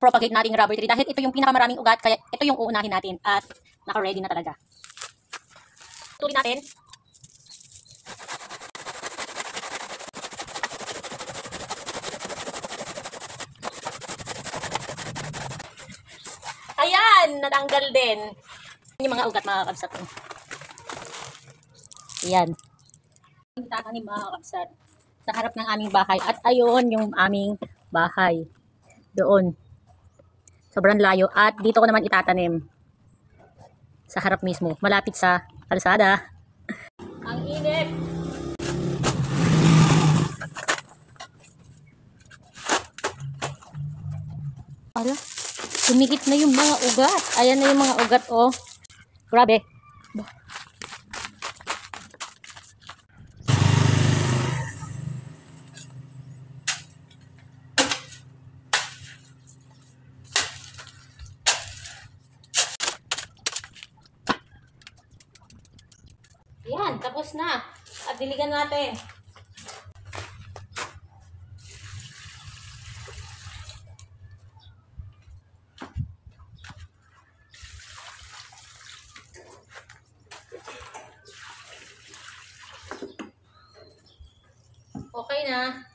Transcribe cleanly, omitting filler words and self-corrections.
propagate nating rubber tree dahil ito yung pinakamaraming ugat, kaya ito yung uunahin natin at naka-ready na talaga. Tuloy natin. Ayan, natanggal din. Yung mga ugat mga kabsat. Ayan. Tatanim mga kabsat sa harap ng aming bahay. At ayun yung aming bahay. Doon. Sobrang layo. At dito ko naman itatanim. Sa harap mismo. Malapit sa kalsada. Ang init. Ala, sumikit na yung mga ugat. Ayan na yung mga ugat, oh. Grabe. Yan, tapos na. At diligan natin. Okay na.